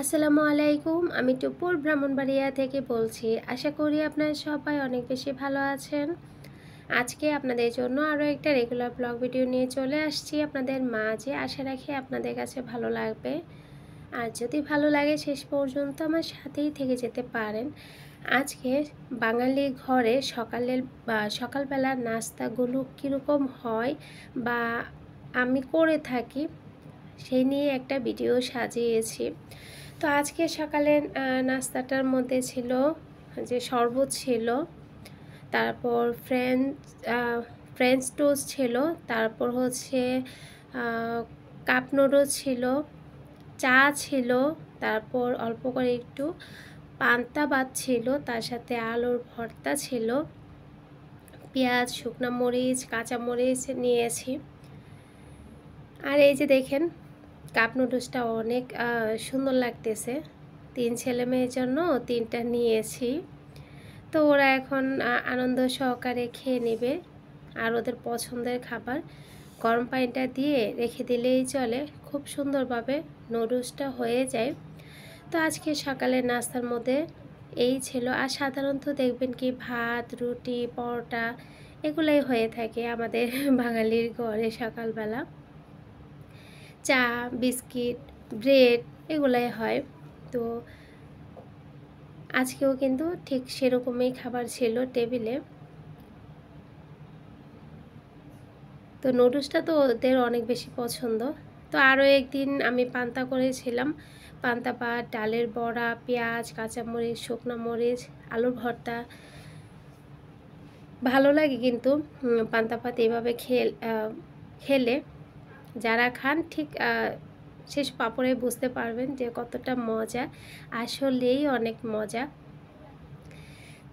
আসসালামু আলাইকুম। আমি টুপুর ব্রাহ্মণবাড়িয়া থেকে বলছি। আশা করি আপনারা সবাই অনেক বেশি ভালো আছেন। আজকে আপনাদের জন্য আরও একটা রেগুলার ব্লগ ভিডিও নিয়ে চলে আসছি আপনাদের মাঝে। আশা রাখি আপনাদের কাছে ভালো লাগবে। আর যদি ভালো লাগে শেষ পর্যন্ত আমার সাথেই থেকে যেতে পারেন। আজকে বাঙালি ঘরে সকালবেলার নাস্তাগুলো কীরকম হয় বা আমি করে থাকি সেই নিয়ে একটা ভিডিও সাজিয়েছি। তো আজকে সকালের নাস্তাটার মধ্যে ছিল যে শরবত ছিল, তারপর ফ্রেঞ্চ টোস্ট ছিল, তারপর হচ্ছে কাপ নুডলস ছিল, চা ছিল, তারপর অল্প করে একটু পান্তা ভাত ছিল, তার সাথে আলুর ভর্তা ছিল, পেঁয়াজ, শুকনো মরিচ, কাঁচামরিচ নিয়েছি। আর এই যে দেখেন কাপ নুডলসটা অনেক সুন্দর লাগতেছে। 3 ছেলে মেয়ের জন্য 3টা নিয়েছি। তো ওরা এখন আনন্দ সহকারে খেয়ে নেবে। আর ওদের পছন্দের খাবার গরম পানিটা দিয়ে রেখে দিলেই চলে, খুব সুন্দরভাবে নুডলসটা হয়ে যায়। তো আজকে সকালের নাস্তার মধ্যে এই ছিল। আর সাধারণত দেখবেন কি ভাত, রুটি, পরোটা এগুলাই হয়ে থাকে আমাদের বাঙালির ঘরে সকালবেলা। চা, বিস্কিট, ব্রেড এগুলাই হয়। তো আজকেও কিন্তু ঠিক সেরকমই খাবার ছিল টেবিলে। তো নুডলসটা তো ওদের অনেক বেশি পছন্দ। তো আরও একদিন আমি পান্তা করেছিলাম। পান্তা ভাত, ডালের বড়া, পেঁয়াজ, কাঁচামরিচ, শুকনো মরিচ, আলুর ভর্তা। ভালো লাগে কিন্তু পান্তা ভাত এভাবে খেলে যারা খান ঠিক শেষ পাপড়ে বুঝতে পারবেন যে কতটা মজা, আসলেই অনেক মজা।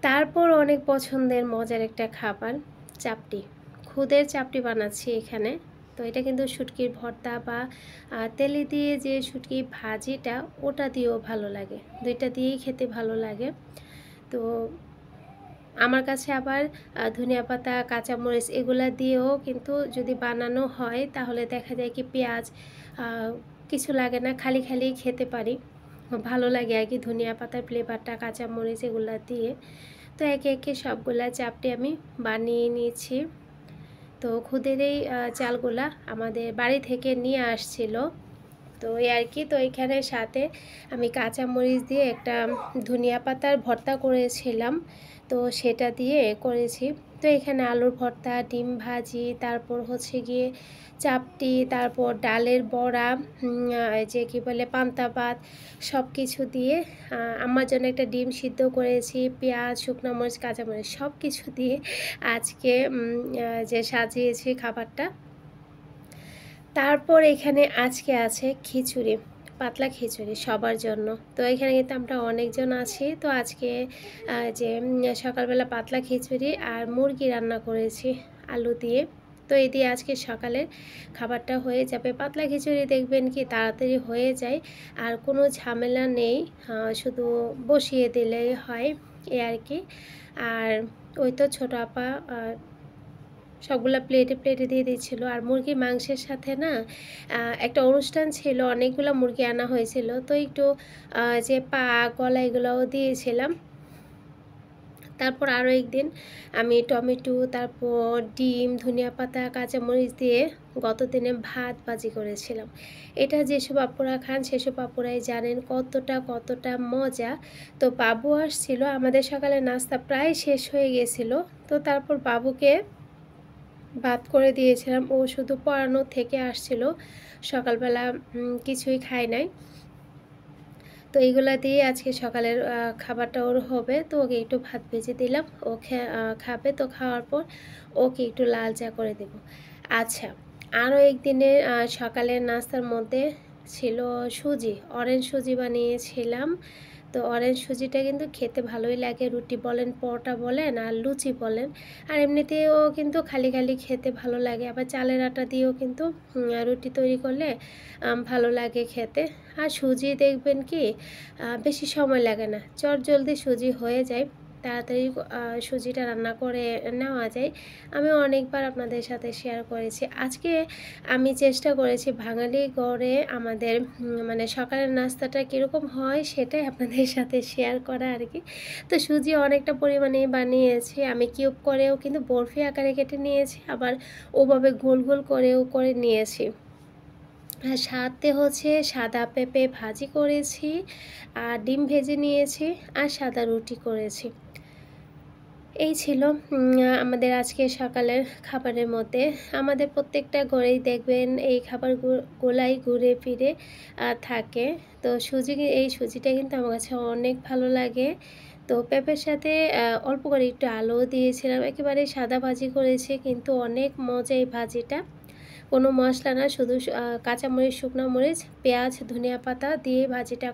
তারপর অনেক পছন্দের মজার একটা খাবার চাপটি, খুদের চাপটি বানাচ্ছি এখানে। তো এটা কিন্তু শুটকির ভর্তা বা তেলে দিয়ে যে শুটকি ভাজিটা ওটা দিয়েও ভালো লাগে, দুইটা দিয়েই খেতে ভালো লাগে। তো আমার কাছে আবার ধনিয়া পাতা, কাঁচামরিচ এগুলা দিয়েও কিন্তু যদি বানানো হয় তাহলে দেখা যায় কি পেঁয়াজ কিছু লাগে না, খালি খালি খেতে পারি, ভালো লাগে আর কি ধনিয়া পাতার ফ্লেভারটা, কাঁচামরিচ এগুলা দিয়ে। তো একে একে সবগুলা চাপটি আমি বানিয়ে নিয়েছি। তো খুদের এই চালগুলা আমাদের বাড়ি থেকে নিয়ে আসছিল, তো এই আর কি। তো এখানে সাথে আমি কাঁচামরিচ দিয়ে একটা ধনিয়া পাতার ভর্তা করেছিলাম, তো সেটা দিয়ে করেছি। তো এখানে আলুর ভর্তা, ডিম ভাজি, তারপর হচ্ছে গিয়ে চাপটি, তারপর ডালের বড়া, যে কি বলে পান্তা ভাত, সব কিছু দিয়ে আমার জন্য একটা ডিম সিদ্ধ করেছি, পেঁয়াজ, শুকনো মরিচ, কাঁচামরিচ সব কিছু দিয়ে আজকে যে সাজিয়েছি খাবারটা। তারপর এখানে আজকে আছে খিচুড়ি, পাতলা খিচুড়ি সবার জন্য। তো এখানে কিন্তু আমরা অনেকজন আছি। তো আজকে যে সকালবেলা পাতলা খিচুড়ি আর মুরগি রান্না করেছি আলু দিয়ে। তো এই দিয়ে আজকে সকালের খাবারটা হয়ে যাবে। পাতলা খিচুড়ি দেখবেন কি তাড়াতাড়ি হয়ে যায় আর কোনো ঝামেলা নেই, শুধু বসিয়ে দিলেই হয় এ আর কি। আর ওই তো ছোটো আপা সবগুলা প্লেটে প্লেটে দিয়ে দিচ্ছিল। আর মুরগির মাংসের সাথে না একটা অনুষ্ঠান ছিল, অনেকগুলো মুরগি আনা হয়েছিল, তো একটু যে পা, গলা এগুলোও দিয়েছিলাম। তারপর আরও একদিন আমি টমেটো, তারপর ডিম, ধনিয়া পাতা, কাঁচামরিচ দিয়ে গত দিনে ভাত ভাজি করেছিলাম। এটা যেসব আপুরা খান সেসব আপুরাই জানেন কতটা মজা। তো বাবু আসছিল, আমাদের সকালে নাস্তা প্রায় শেষ হয়ে গেছিল। তো তারপর বাবুকে ভাত করে দিয়েছিলাম, ও শুধু পড়ানো থেকে আসছিল, সকালবেলা কিছুই খায় নাই। তো এইগুলা দিয়ে আজকে সকালের খাবারটা ওর হবে। তো ওকে একটু ভাত ভেজে দিলাম, ও খাবে। তো খাওয়ার পর ওকে একটু লাল চা করে দেব। আচ্ছা, আরও একদিনের সকালের নাস্তার মধ্যে ছিল সুজি, অরেঞ্জ সুজি বানিয়েছিলাম। তো অরেঞ্জ সুজিটা কিন্তু খেতে ভালোই লাগে, রুটি বলেন, পরোটা বলেন আর লুচি বলেন। আর এমনিতেও কিন্তু খালি খালি খেতে ভালো লাগে। আবার চালের আটা দিয়েও কিন্তু রুটি তৈরি করলে ভালো লাগে খেতে। আর সুজি দেখবেন কি বেশি সময় লাগে না, চটজলদি সুজি হয়ে যায়। তাড়াতাড়ি সুজিটা রান্না করে নেওয়া যায়। আমি অনেকবার আপনাদের সাথে শেয়ার করেছি। আজকে আমি চেষ্টা করেছি বাঙালি ঘরে আমাদের মানে সকালের নাস্তাটা কীরকম হয় সেটাই আপনাদের সাথে শেয়ার করা আর কি। তো সুজি অনেকটা পরিমাণে বানিয়েছি, আমি কিউব করেও কিন্তু বরফি আকারে কেটে নিয়েছি, আবার ওভাবে গোল গোল করেও করে নিয়েছি। আর সাথে হচ্ছে সাদা পেঁপে ভাজি করেছি, আর ডিম ভেজে নিয়েছি, আর সাদা রুটি করেছি। এই ছিল আমাদের আজকে সকালের খাবারের মধ্যে। আমাদের প্রত্যেকটা ঘরেই দেখবেন এই খাবারগুলাই ঘুরে ফিরে থাকে। তো এই সুজিটা কিন্তু আমার কাছে অনেক ভালো লাগে। তো পেঁপের সাথে অল্প করে একটু আলুও দিয়েছিলাম, একেবারে সাদা ভাজি করেছি, কিন্তু অনেক মজা এই ভাজিটা। কোনো মশলা না, শুধু কাঁচামরিচ, শুকনো মরিচ, পেঁয়াজ, ধনিয়া পাতা দিয়ে ভাজিটা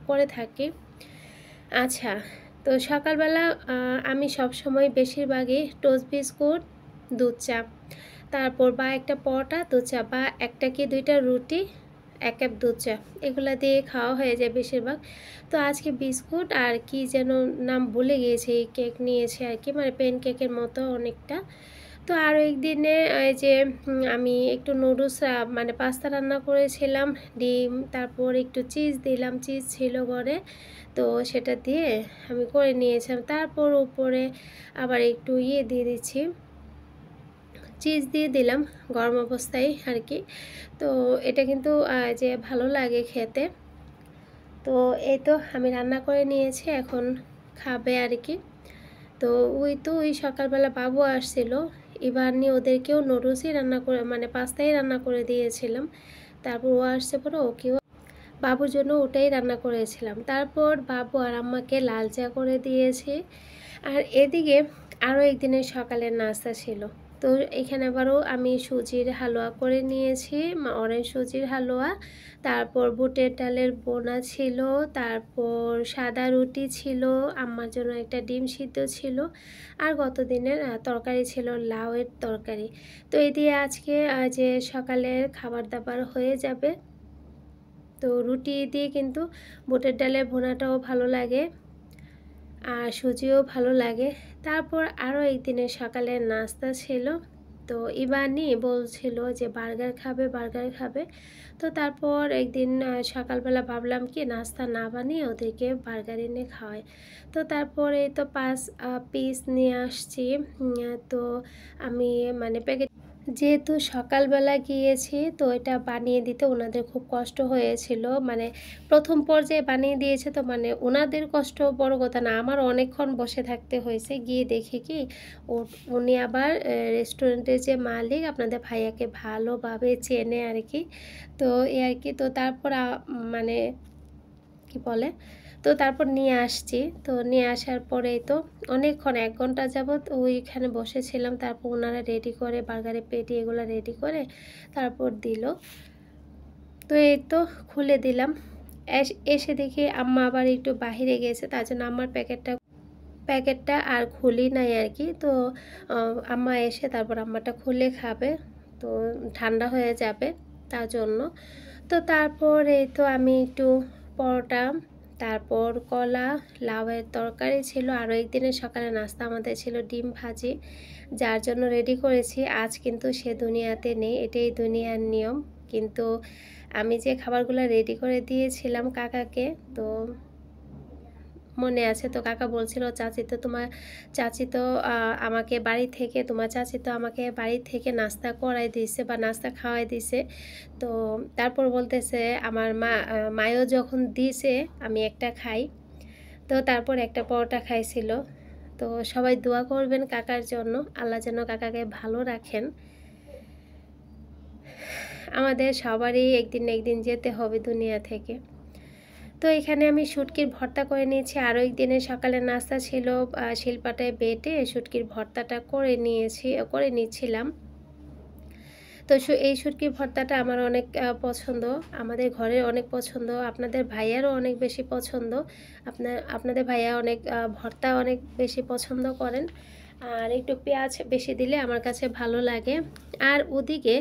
করে থাকি। আচ্ছা, তো সকালবেলা আমি সবসময় বেশিরভাগই টোস্ট বিস্কুট, দুধ চা, তারপর বা একটা পরোটা, দুধ চা, বা একটা কি দুইটা রুটি, 1 কাপ দুধ চা, এগুলা দিয়ে খাওয়া হয়ে যায় বেশিরভাগ। তো আজকে বিস্কুট আর কি যেন নাম ভুলে গিয়েছি, কেক নিয়েছি আর কি, মানে প্যান কেকের মতো অনেকটা। তো আরও একদিনে এই যে আমি একটু নুডলস মানে পাস্তা রান্না করেছিলাম, ডিম, তারপর একটু চিজ দিলাম, চিজ ছিল ঘরে, তো সেটা দিয়ে আমি করে নিয়েছিলাম। তারপর উপরে আবার একটু দিয়ে দিচ্ছি, চিজ দিয়ে দিলাম গরম অবস্থায় আর কি। তো এটা কিন্তু যে ভালো লাগে খেতে। তো এই তো আমি রান্না করে নিয়েছি, এখন খাবে আর কি। তো ওই সকালবেলা বাবু আসছিল, এবার নিয়ে ওদেরকেও নুডলসই রান্না করে, মানে পাস্তাই রান্না করে দিয়েছিলাম। তারপর ও আসছে পরে ওকেও বাবুর জন্য ওটাই রান্না করেছিলাম। তারপর বাবু আর আম্মাকে লাল চা করে দিয়েছি। আর এদিকে আরও একদিনের সকালের নাস্তা ছিল। তো এখানে আবারও আমি সুজির হালুয়া করে নিয়েছি, অরেঞ্জ সুজির হালুয়া, তারপর বুটের ডালের বোনা ছিল, তারপর সাদা রুটি ছিল, আম্মার জন্য একটা ডিম সিদ্ধ ছিল, আর গত দিনের তরকারি ছিল লাউয়ের তরকারি। তো এই দিয়ে আজকে যে সকালের খাবার দাবার হয়ে যাবে। তো রুটি দিয়ে কিন্তু বুটের ডালের ভুনাটাও ভালো লাগে, আর সুজিও ভালো লাগে। তারপর আরও একদিনের সকালের নাস্তা ছিল। তো ইবানি বলছিল যে বার্গার খাবে। তো তারপর একদিন সকালবেলা ভাবলাম কি নাস্তা না বানিয়ে ওদেরকে বার্গার এনে খাওয়াই। তো তারপরে তো 5 পিস নিয়ে আসছি। তো আমি মানে প্যাকেট, যেহেতু সকালবেলা গিয়েছি, তো এটা বানিয়ে দিতে ওনাদের খুব কষ্ট হয়েছিল, মানে প্রথম পর্যায়ে বানিয়ে দিয়েছে, তো মানে ওনাদের কষ্ট বড় কথা না, আমার অনেকক্ষণ বসে থাকতে হয়েছে। গিয়ে দেখি কি উনি আবার রেস্টুরেন্টের যে মালিক, আপনাদের ভাইয়াকে ভালোভাবে চেনে আর কি। তো এই আর কি। তো তারপর মানে কি বলে, তো তারপর নিয়ে আসছি। তো নিয়ে আসার পরেই তো অনেকক্ষণ 1 ঘন্টা যাবৎ ওইখানে বসেছিলাম। তারপর ওনারা রেডি করে বার্গারের পেটি এগুলো রেডি করে তারপর দিল। তো এই তো খুলে দিলাম। এসে দেখি আম্মা আবার একটু বাহিরে গেছে, তার জন্য আমার প্যাকেটটা আর খুলি নাই আর কি। তো আম্মা এসে তারপর আম্মাটা খুলে খাবে, তো ঠান্ডা হয়ে যাবে তার জন্য। তো তারপর এই তো আমি একটু পরোটা, তারপর কলা, লাউয়ের তরকারি ছিল। আরও একদিনের সকালে নাস্তা আমাদের ছিল ডিম ভাজি, যার জন্য রেডি করেছি। আজ কিন্তু সে দুনিয়াতে নেই, এটাই দুনিয়ার নিয়ম। কিন্তু আমি যে খাবারগুলো রেডি করে দিয়েছিলাম কাকাকে, তো মনে আছে তো, কাকা বলছিল চাচি তো আমাকে বাড়ি থেকে, তোমার চাচি তো আমাকে বাড়ি থেকে নাস্তা করাই দিয়েছে বা নাস্তা খাওয়াই দিছে। তো তারপর বলতেছে আমার মায়ও যখন দিছে আমি একটা খাই। তো তারপর একটা পরোটা খাইছিল। তো সবাই দোয়া করবেন কাকার জন্য, আল্লাহ যেন কাকাকে ভালো রাখেন। আমাদের সবারই একদিন না একদিন যেতে হবে দুনিয়া থেকে। তো এখানে আমি শুটকির ভর্তা করে নিয়েছি। আরও একদিনের সকালের নাস্তা ছিল শিলপাটায় বেটে শুটকির ভর্তাটা করে নিচ্ছিলাম। তো এই শুটকির ভর্তাটা আমার অনেক পছন্দ, আমাদের ঘরের অনেক পছন্দ, আপনাদের ভাইয়ারও অনেক বেশি পছন্দ। আপনাদের ভাইয়া অনেক ভর্তা অনেক বেশি পছন্দ করেন, আর একটু পেঁয়াজ বেশি দিলে আমার কাছে ভালো লাগে। আর ওদিকে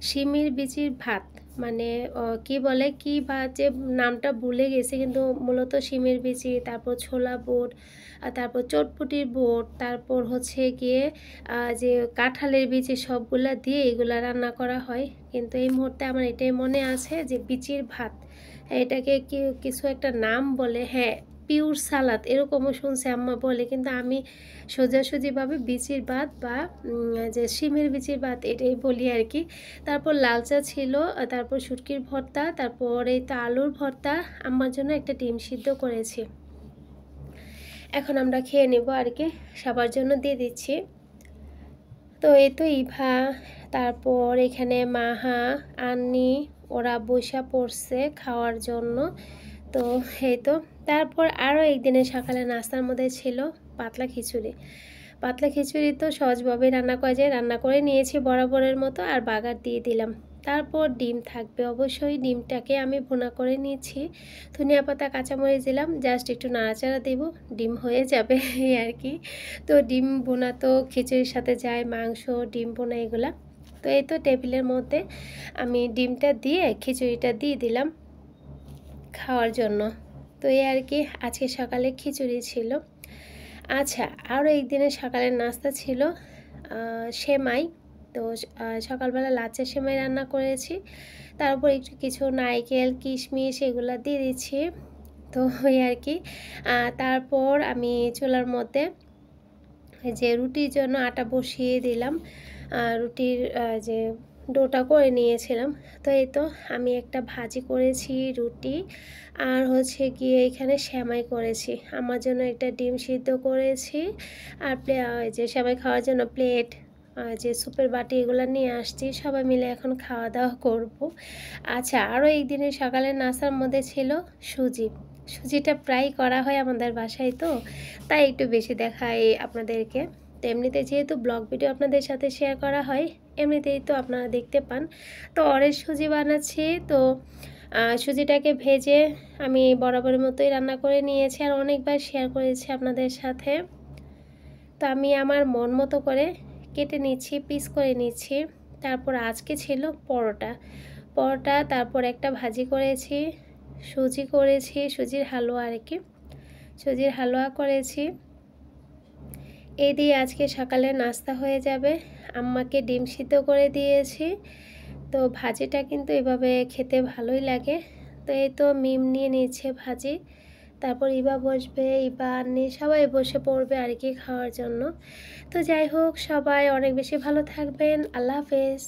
শিমের বিচির ভাত, মানে কি বলে কি ভাজে নামটা ভুলে গেছি, কিন্তু মূলত শিমের বিচি, তারপর ছোলা বুট, আর তারপর চটপটির বুট, তারপর হচ্ছে গিয়ে যে কাঁঠালের বিচি, সবগুলা দিয়ে এগুলা রান্না করা হয়। কিন্তু এই মুহূর্তে আমার এটাই মনে আছে যে বিচির ভাত, এটাকে কি কিছু একটা নাম বলে, হ্যাঁ পিওর সালাদ এরকমও শুনছে আম্মা বলে, কিন্তু আমি সোজাসুজিভাবে বিচির ভাত বা যে শিমের বিচির ভাত এটাই বলি আর কি। তারপর লাল চা ছিল, তারপর শুটকির ভর্তা, তারপর এই তো আলুর ভর্তা, আম্মার জন্য একটা ডিম সিদ্ধ করেছি। এখন আমরা খেয়ে নেব আর কি, সবার জন্য দিয়ে দিচ্ছি। তো এই তো ইভা, তারপর এখানে মাহা, আন্নি, ওরা বৈশা পড়ছে খাওয়ার জন্য। তো এই তো তারপর আরও একদিনের সকালে নাস্তার মধ্যে ছিল পাতলা খিচুড়ি। পাতলা খিচুড়ি তো সহজভাবে রান্না করা যায়, রান্না করে নিয়েছি বরাবরের মতো, আর বাগার দিয়ে দিলাম। তারপর ডিম থাকবে অবশ্যই, ডিমটাকে আমি ভুনা করে নিয়েছি, ধনিয়া পাতা কাঁচামরিচ দিলাম, জাস্ট একটু নাড়াচাড়া দেব, ডিম হয়ে যাবে এই আর কি। তো ডিম ভুনা তো খিচুড়ির সাথে যায়, মাংস, ডিম ভুনা এগুলা। তো এই তো টেবিলের মধ্যে আমি ডিমটা দিয়ে খিচুড়িটা দিয়ে দিলাম খাওয়ার জন্য। তো এই আর কি, আজকে সকালে খিচুড়ি ছিল। আচ্ছা, আরও একদিনের সকালের নাস্তা ছিল সেমাই। তো সকালবেলা লাচ্চা সেমাই রান্না করেছি, তার উপর একটু কিছু নারকেল কিশমিশ এগুলো দিয়ে দিচ্ছি। তো ওই আর কি। তারপর আমি চুলার মধ্যে যে রুটির জন্য আটা বসিয়ে দিলাম, রুটির যে ডোটা করে নিয়েছিলাম। তো এই তো আমি একটা ভাজি করেছি রুটি, আর হচ্ছে গিয়ে এখানে সেমাই করেছি, আমার জন্য একটা ডিম সিদ্ধ করেছি, আর যে সেমাই খাওয়ার জন্য প্লেট, যে সুপের বাটি এগুলো নিয়ে আসছি, সবাই মিলে এখন খাওয়া দাওয়া করব। আচ্ছা, আরও একদিনের সকালের নাস্তার মধ্যে ছিল সুজি। সুজিটা প্রায় করা হয় আমাদের বাসায়, তো তাই একটু বেশি দেখাই আপনাদেরকে। তো এমনিতে যেহেতু ব্লগ ভিডিও আপনাদের সাথে শেয়ার করা হয়, এমনিতেই তো আপনারা দেখতে পান। তো অরেঞ্জ সুজি বানাচ্ছি। তো সুজিটাকে ভেজে আমি বরাবরের মতোই রান্না করে নিয়েছি, আর অনেকবার শেয়ার করেছি আপনাদের সাথে। তো আমি আমার মন মতো করে কেটে নিচ্ছি, পিস করে নিচ্ছি। তারপর আজকে ছিল পরোটা, তারপর একটা ভাজি করেছি, সুজি করেছি, সুজির হালুয়া আর কি, সুজির হালুয়া করেছি। এই দিয়ে আজকে সকালে নাস্তা হয়ে যাবে। আম্মাকে ডিম সিদ্ধ করে দিয়েছি। তো ভাজিটা কিন্তু এভাবে খেতে ভালোই লাগে। তো এই তো মিম নিয়ে নিচ্ছে ভাজি, তারপর ইবা বসবে, ইবা আন্নি সবাই বসে পড়বে আর কি খাওয়ার জন্য। তো যাই হোক, সবাই অনেক বেশি ভালো থাকবেন। আল্লাহ হাফেজ।